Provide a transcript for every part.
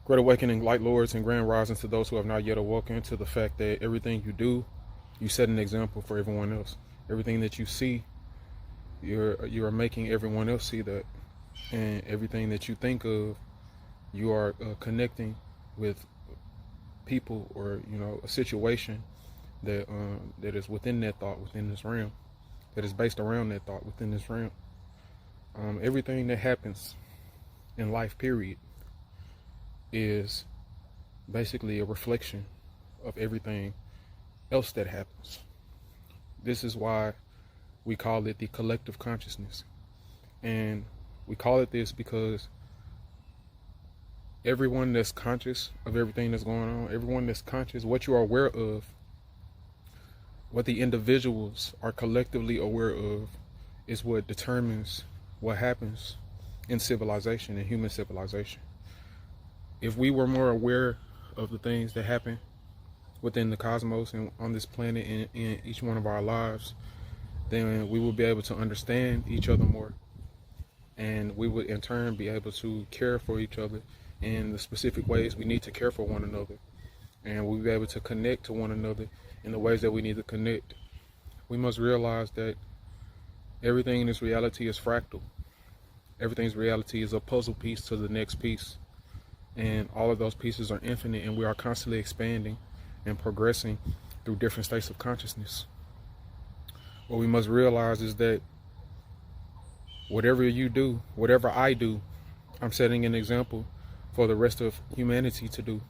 Great awakening, light lords, and grand rising to those who have not yet awoken to the fact that everything you do, you set an example for everyone else. Everything that you see, you are making everyone else see that, and everything that you think of, you are connecting with people or a situation that that is within that thought, within this realm, that is based around that thought within this realm. Everything that happens in life, period, is basically a reflection of everything else that happens. This is why we call it the collective consciousness. And we call it this because everyone that's conscious of everything that's going on, everyone that's conscious, what you are aware of, what the individuals are collectively aware of, is what determines what happens in civilization, in human civilization. If we were more aware of the things that happen within the cosmos and on this planet and in each one of our lives, then we would be able to understand each other more. And we would in turn be able to care for each other in the specific ways we need to care for one another. And we'll be able to connect to one another in the ways that we need to connect. We must realize that everything in this reality is fractal. Everything's reality is a puzzle piece to the next piece. And all of those pieces are infinite, and we are constantly expanding and progressing through different states of consciousness. What we must realize is that whatever you do, whatever I do, I'm setting an example for the rest of humanity to do.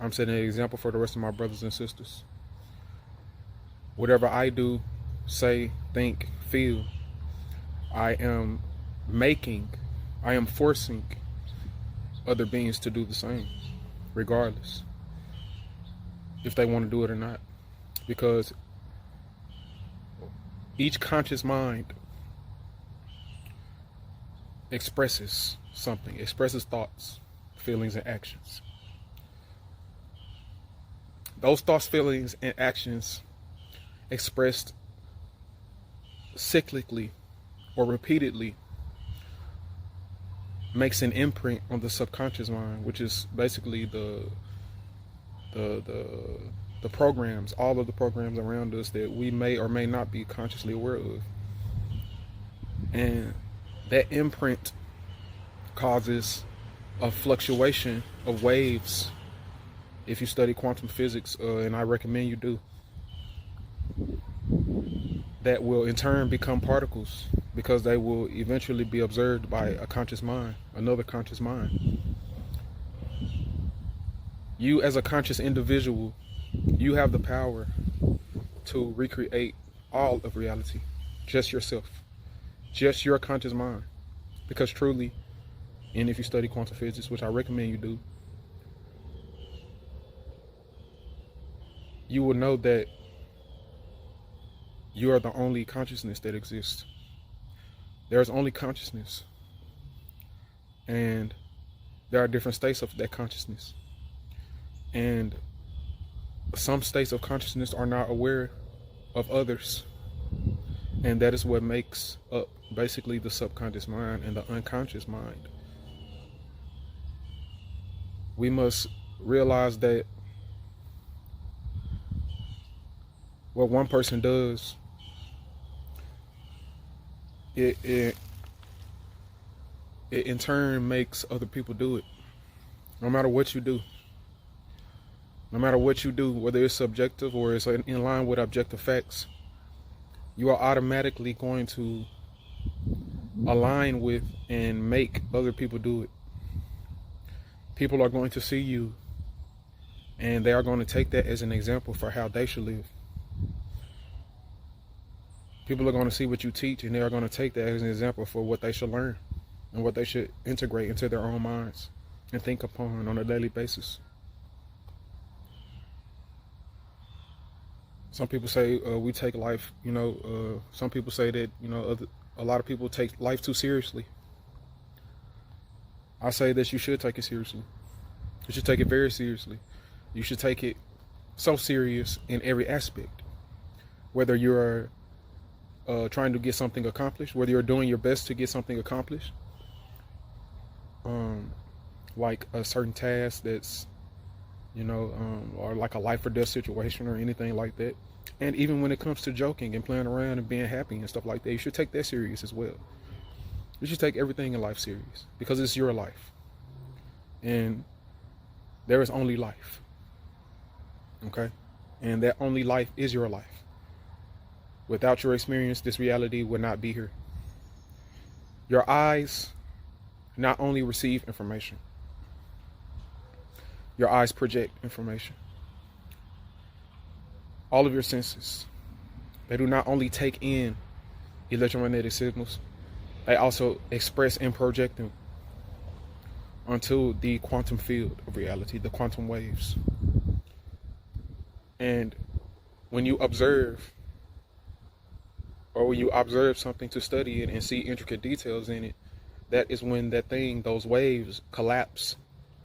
I'm setting an example for the rest of my brothers and sisters. Whatever I do, say, think, feel, I am forcing other beings to do the same, regardless if they want to do it or not. Because each conscious mind expresses something, expresses thoughts, feelings, and actions. Those thoughts, feelings, and actions expressed cyclically or repeatedly makes an imprint on the subconscious mind, which is basically the programs, all of the programs around us that we may or may not be consciously aware of. And that imprint causes a fluctuation of waves. If you study quantum physics, and I recommend you do, that will in turn become particles, because they will eventually be observed by a conscious mind, another conscious mind. You as a conscious individual, you have the power to recreate all of reality, just yourself, just your conscious mind. Because truly, and if you study quantum physics, which I recommend you do, you will know that you are the only consciousness that exists. There's only consciousness. And there are different states of that consciousness. And some states of consciousness are not aware of others. And that is what makes up basically the subconscious mind and the unconscious mind. We must realize that what one person does, it in turn makes other people do it. No matter what you do. No matter what you do, whether it's subjective or it's in line with objective facts, you are automatically going to align with and make other people do it. People are going to see you, and they are going to take that as an example for how they should live. People are going to see what you teach, and they are going to take that as an example for what they should learn and what they should integrate into their own minds and think upon on a daily basis. Some people say we take life, some people say that, a lot of people take life too seriously. I say that you should take it seriously. You should take it very seriously. You should take it so serious in every aspect. Whether you're trying to get something accomplished, whether you're doing your best to get something accomplished, like a certain task that's, or like a life or death situation or anything like that. And even when it comes to joking and playing around and being happy and stuff like that, you should take that serious as well. You should take everything in life serious because it's your life. And there is only life. Okay? And that only life is your life. Without your experience, this reality would not be here. Your eyes not only receive information, your eyes project information. All of your senses, they do not only take in electromagnetic signals, they also express and project them onto the quantum field of reality, the quantum waves. And when you observe, or when you observe something to study it and see intricate details in it, that is when those waves collapse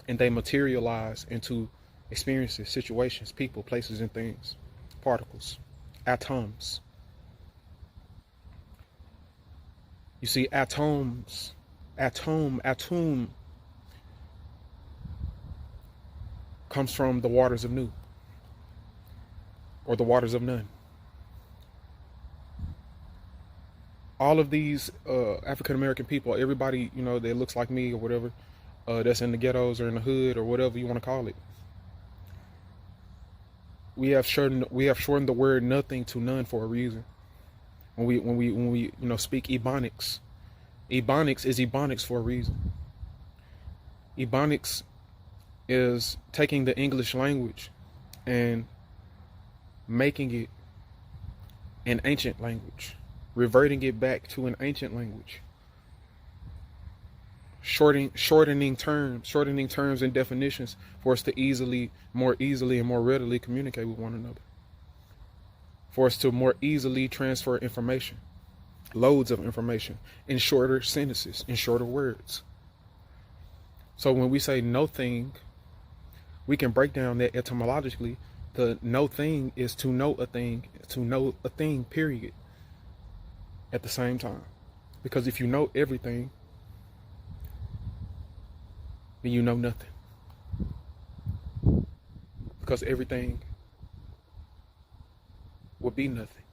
and they materialize into experiences, situations, people, places, and things, particles, atoms. You see, atoms, atom comes from the waters of Nu, or the waters of none. All of these African American people, everybody, that looks like me or whatever, that's in the ghettos or in the hood or whatever you want to call it, we have shortened the word nothing to none for a reason. When we speak Ebonics, Ebonics is Ebonics for a reason. Ebonics is taking the English language and making it an ancient language, reverting it back to an ancient language, shortening terms and definitions for us to more easily and more readily communicate with one another, for us to more easily transfer information, loads of information, in shorter sentences, in shorter words. So when we say no thing, we can break down that etymologically. The no thing is to know a thing, period, at the same time. Because if you know everything, then you know nothing. Because everything will be nothing.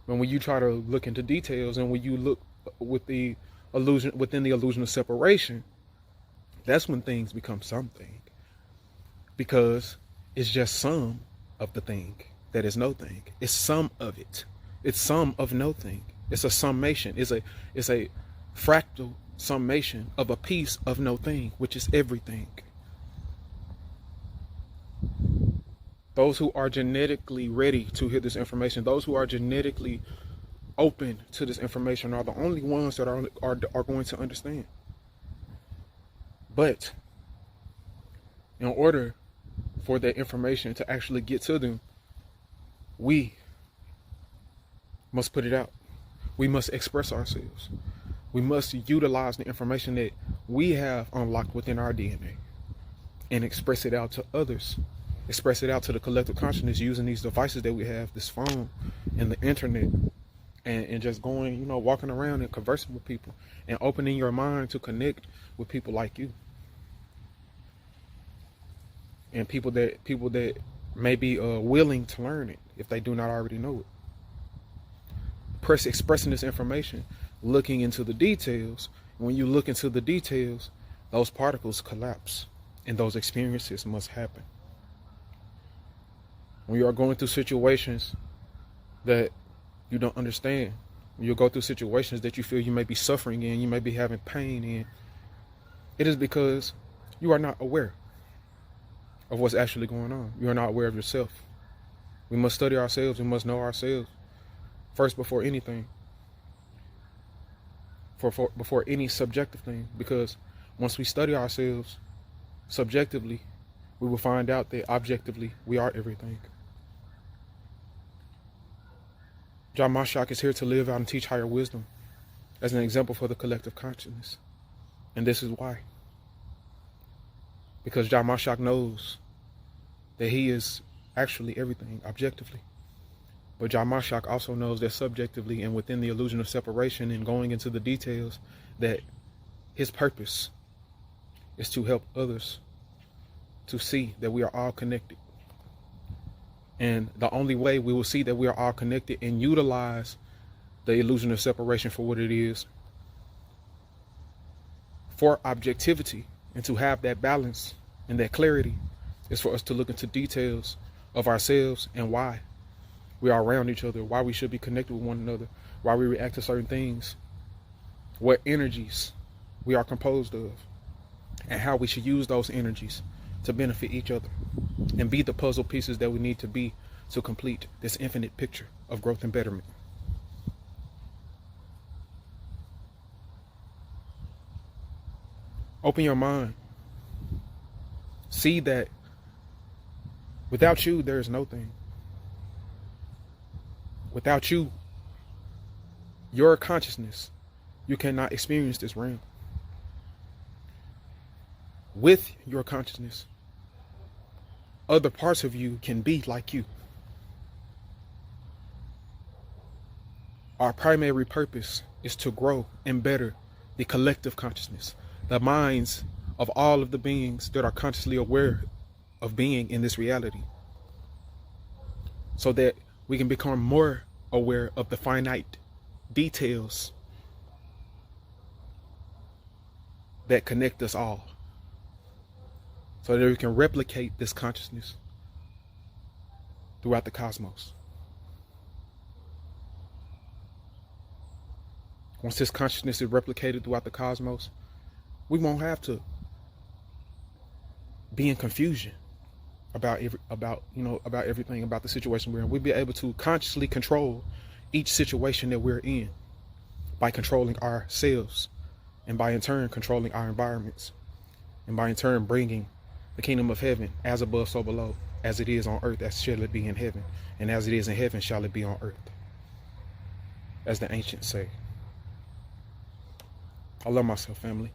But when you try to look into details, and when you look within the illusion of separation, that's when things become something. Because it's just some of the thing that is no thing. It's some of it. It's some of no thing. It's a summation. It's a fractal summation of a piece of no thing, which is everything. Those who are genetically ready to hear this information, those who are genetically open to this information, are the only ones that are going to understand. But in order for that information to actually get to them, we must put it out. We must express ourselves. We must utilize the information that we have unlocked within our DNA and express it out to others. Express it out to the collective consciousness using these devices that we have, this phone and the internet, and just going, walking around and conversing with people and opening your mind to connect with people like you. And people that may be willing to learn it if they do not already know it. Expressing this information, looking into the details. When you look into the details, those particles collapse, and those experiences must happen. When you are going through situations that you don't understand, when you go through situations that you feel you may be suffering in, you may be having pain in, it is because you are not aware of what's actually going on. You are not aware of yourself. We must study ourselves. We must know ourselves first before anything. Before any subjective thing. Because once we study ourselves subjectively, we will find out that objectively we are everything. Jah Mashak is here to live out and teach higher wisdom as an example for the collective consciousness. And this is why. Because Jah Mashak knows that he is actually everything objectively. But Jah Mashak also knows that subjectively and within the illusion of separation and going into the details, that his purpose is to help others to see that we are all connected. And the only way we will see that we are all connected and utilize the illusion of separation for what it is, for objectivity, and to have that balance and that clarity, is for us to look into details of ourselves and why we are around each other, why we should be connected with one another, why we react to certain things, what energies we are composed of, and how we should use those energies to benefit each other and be the puzzle pieces that we need to be to complete this infinite picture of growth and betterment. Open your mind. See that without you, there is no thing. Without you, your consciousness, you cannot experience this realm. With your consciousness, other parts of you can be like you. Our primary purpose is to grow and better the collective consciousness, the minds of all of the beings that are consciously aware of being in this reality, so that we can become more aware of the finite details that connect us all, so that we can replicate this consciousness throughout the cosmos. Once this consciousness is replicated throughout the cosmos, we won't have to be in confusion about everything about the situation we're in. We'll be able to consciously control each situation that we're in by controlling ourselves, and by in turn controlling our environments, and by in turn bringing the kingdom of heaven as above so below, as it is on earth, as shall it be in heaven, and as it is in heaven shall it be on earth, as the ancients say. I love myself, family.